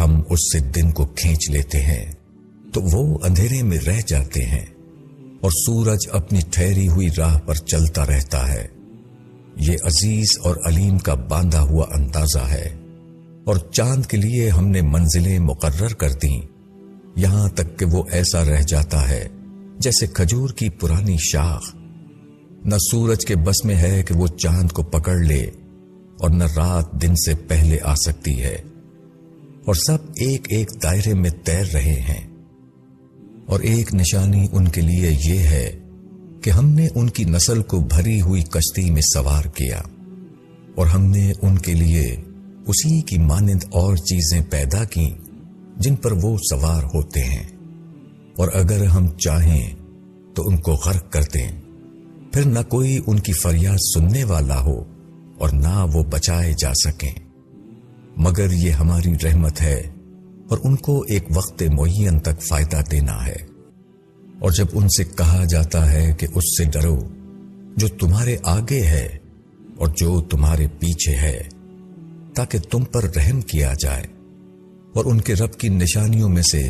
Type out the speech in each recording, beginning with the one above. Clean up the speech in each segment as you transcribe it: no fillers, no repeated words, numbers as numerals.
ہم اس سے دن کو کھینچ لیتے ہیں تو وہ اندھیرے میں رہ جاتے ہیں اور سورج اپنی ٹھہری ہوئی راہ پر چلتا رہتا ہے۔ یہ عزیز اور علیم کا باندھا ہوا اندازہ ہے۔ اور چاند کے لیے ہم نے منزلیں مقرر کر دیں، یہاں تک کہ وہ ایسا رہ جاتا ہے جیسے کھجور کی پرانی شاخ۔ نہ سورج کے بس میں ہے کہ وہ چاند کو پکڑ لے اور نہ رات دن سے پہلے آ سکتی ہے، اور سب ایک ایک دائرے میں تیر رہے ہیں۔ اور ایک نشانی ان کے لیے یہ ہے کہ ہم نے ان کی نسل کو بھری ہوئی کشتی میں سوار کیا، اور ہم نے ان کے لیے اسی کی مانند اور چیزیں پیدا کی جن پر وہ سوار ہوتے ہیں، اور اگر ہم چاہیں تو ان کو غرق کر دیں، پھر نہ کوئی ان کی فریاد سننے والا ہو اور نہ وہ بچائے جا سکیں، مگر یہ ہماری رحمت ہے اور ان کو ایک وقت معین تک فائدہ دینا ہے۔ اور جب ان سے کہا جاتا ہے کہ اس سے ڈرو جو تمہارے آگے ہے اور جو تمہارے پیچھے ہے، تاکہ تم پر رحم کیا جائے، اور ان کے رب کی نشانیوں میں سے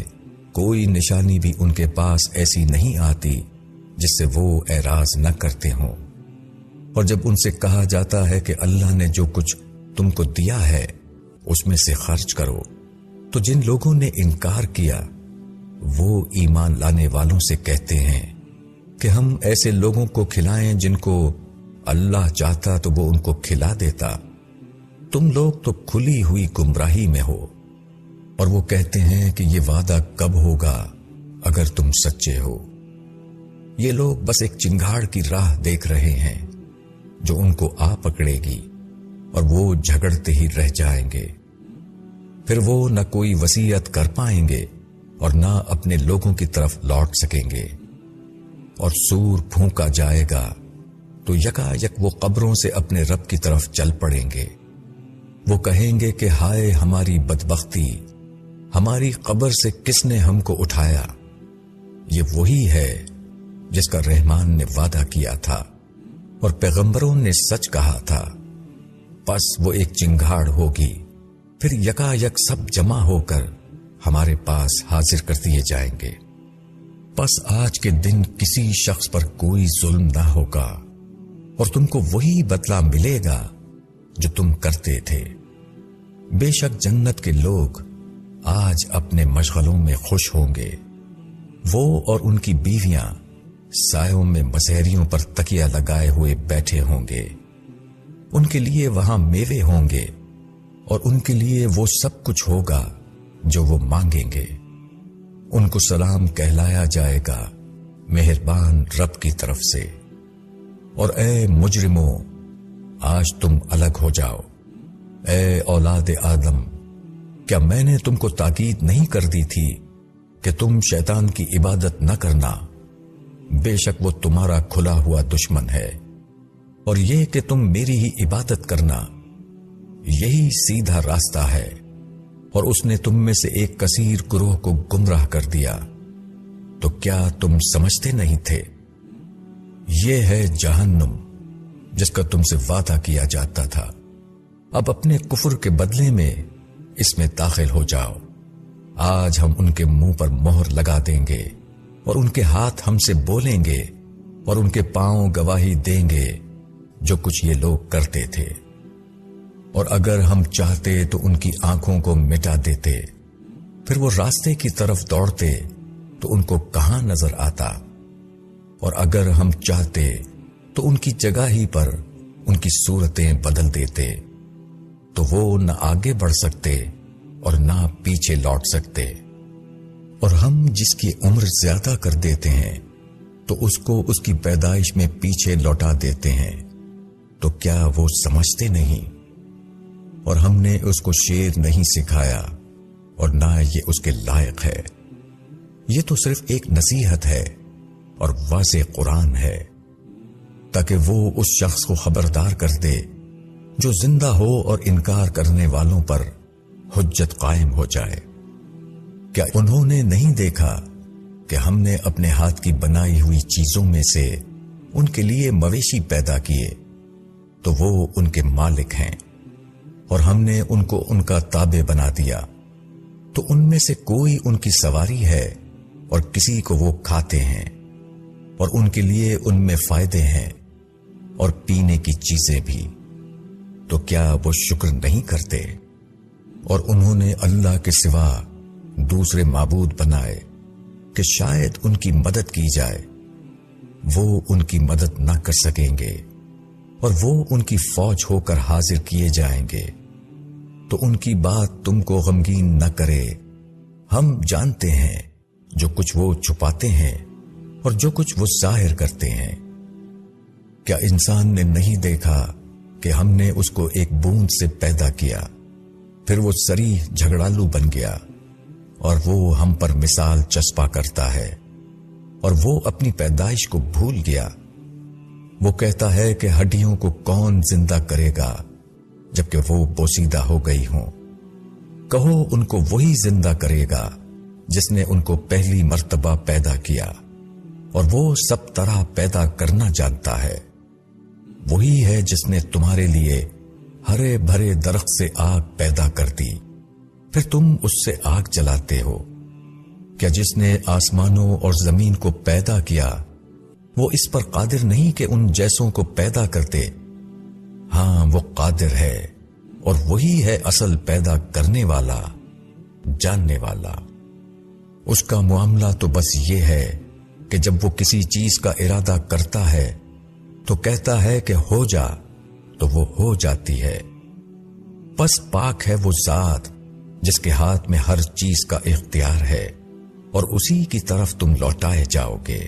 کوئی نشانی بھی ان کے پاس ایسی نہیں آتی جس سے وہ اعراض نہ کرتے ہوں۔ اور جب ان سے کہا جاتا ہے کہ اللہ نے جو کچھ تم کو دیا ہے اس میں سے خرچ کرو، تو جن لوگوں نے انکار کیا وہ ایمان لانے والوں سے کہتے ہیں کہ ہم ایسے لوگوں کو کھلائیں جن کو اللہ چاہتا تو وہ ان کو کھلا دیتا۔ تم لوگ تو کھلی ہوئی گمراہی میں ہو۔ اور وہ کہتے ہیں کہ یہ وعدہ کب ہوگا اگر تم سچے ہو۔ یہ لوگ بس ایک چنگاڑ کی راہ دیکھ رہے ہیں جو ان کو آ پکڑے گی، اور وہ جھگڑتے ہی رہ جائیں گے۔ پھر وہ نہ کوئی وصیت کر پائیں گے اور نہ اپنے لوگوں کی طرف لوٹ سکیں گے۔ اور سور پھونکا جائے گا تو یکا یک وہ قبروں سے اپنے رب کی طرف چل پڑیں گے۔ وہ کہیں گے کہ ہائے ہماری بدبختی، ہماری قبر سے کس نے ہم کو اٹھایا۔ یہ وہی ہے جس کا رحمان نے وعدہ کیا تھا اور پیغمبروں نے سچ کہا تھا۔ پس وہ ایک چنگاڑ ہوگی، پھر یکا یک سب جمع ہو کر ہمارے پاس حاضر کر دیے جائیں گے۔ پس آج کے دن کسی شخص پر کوئی ظلم نہ ہوگا، اور تم کو وہی بدلہ ملے گا جو تم کرتے تھے۔ بے شک جنت کے لوگ آج اپنے مشغلوں میں خوش ہوں گے۔ وہ اور ان کی بیویاں سایوں میں مسحریوں پر تکیہ لگائے ہوئے بیٹھے ہوں گے۔ ان کے لیے وہاں میوے ہوں گے، اور ان کے لیے وہ سب کچھ ہوگا جو وہ مانگیں گے۔ ان کو سلام کہلایا جائے گا مہربان رب کی طرف سے۔ اور اے مجرموں، آج تم الگ ہو جاؤ۔ اے اولاد آدم، کیا میں نے تم کو تاکید نہیں کر دی تھی کہ تم شیطان کی عبادت نہ کرنا؟ بے شک وہ تمہارا کھلا ہوا دشمن ہے، اور یہ کہ تم میری ہی عبادت کرنا، یہی سیدھا راستہ ہے۔ اور اس نے تم میں سے ایک کثیر گروہ کو گمراہ کر دیا، تو کیا تم سمجھتے نہیں تھے؟ یہ ہے جہنم جس کا تم سے وعدہ کیا جاتا تھا۔ اب اپنے کفر کے بدلے میں اس میں داخل ہو جاؤ۔ آج ہم ان کے منہ پر مہر لگا دیں گے، اور ان کے ہاتھ ہم سے بولیں گے، اور ان کے پاؤں گواہی دیں گے جو کچھ یہ لوگ کرتے تھے۔ اور اگر ہم چاہتے تو ان کی آنکھوں کو مٹا دیتے، پھر وہ راستے کی طرف دوڑتے تو ان کو کہاں نظر آتا۔ اور اگر ہم چاہتے تو ان کی جگہ ہی پر ان کی صورتیں بدل دیتے، تو وہ نہ آگے بڑھ سکتے اور نہ پیچھے لوٹ سکتے۔ اور ہم جس کی عمر زیادہ کر دیتے ہیں تو اس کو اس کی پیدائش میں پیچھے لوٹا دیتے ہیں، تو کیا وہ سمجھتے نہیں؟ اور ہم نے اس کو شعر نہیں سکھایا اور نہ یہ اس کے لائق ہے۔ یہ تو صرف ایک نصیحت ہے اور واضح قرآن ہے، تاکہ وہ اس شخص کو خبردار کر دے جو زندہ ہو اور انکار کرنے والوں پر حجت قائم ہو جائے۔ کیا انہوں نے نہیں دیکھا کہ ہم نے اپنے ہاتھ کی بنائی ہوئی چیزوں میں سے ان کے لیے مویشی پیدا کیے، تو وہ ان کے مالک ہیں، اور ہم نے ان کو ان کا تابع بنا دیا۔ تو ان میں سے کوئی ان کی سواری ہے اور کسی کو وہ کھاتے ہیں، اور ان کے لیے ان میں فائدے ہیں اور پینے کی چیزیں بھی، تو کیا وہ شکر نہیں کرتے؟ اور انہوں نے اللہ کے سوا دوسرے معبود بنائے کہ شاید ان کی مدد کی جائے، وہ ان کی مدد نہ کر سکیں گے، اور وہ ان کی فوج ہو کر حاضر کیے جائیں گے۔ تو ان کی بات تم کو غمگین نہ کرے، ہم جانتے ہیں جو کچھ وہ چھپاتے ہیں اور جو کچھ وہ ظاہر کرتے ہیں۔ کیا انسان نے نہیں دیکھا کہ ہم نے اس کو ایک بوند سے پیدا کیا، پھر وہ صریح جھگڑالو بن گیا، اور وہ ہم پر مثال چسپا کرتا ہے، اور وہ اپنی پیدائش کو بھول گیا۔ وہ کہتا ہے کہ ہڈیوں کو کون زندہ کرے گا جبکہ وہ بوسیدہ ہو گئی ہوں؟ کہو ان کو وہی زندہ کرے گا جس نے ان کو پہلی مرتبہ پیدا کیا، اور وہ سب طرح پیدا کرنا جانتا ہے۔ وہی ہے جس نے تمہارے لیے ہرے بھرے درخت سے آگ پیدا کر دی، پھر تم اس سے آگ جلاتے ہو۔ کیا جس نے آسمانوں اور زمین کو پیدا کیا وہ اس پر قادر نہیں کہ ان جیسوں کو پیدا کرتے؟ ہاں، وہ قادر ہے، اور وہی ہے اصل پیدا کرنے والا، جاننے والا۔ اس کا معاملہ تو بس یہ ہے کہ جب وہ کسی چیز کا ارادہ کرتا ہے تو کہتا ہے کہ ہو جا، تو وہ ہو جاتی ہے۔ بس پاک ہے وہ ذات جس کے ہاتھ میں ہر چیز کا اختیار ہے، اور اسی کی طرف تم لوٹائے جاؤ گے۔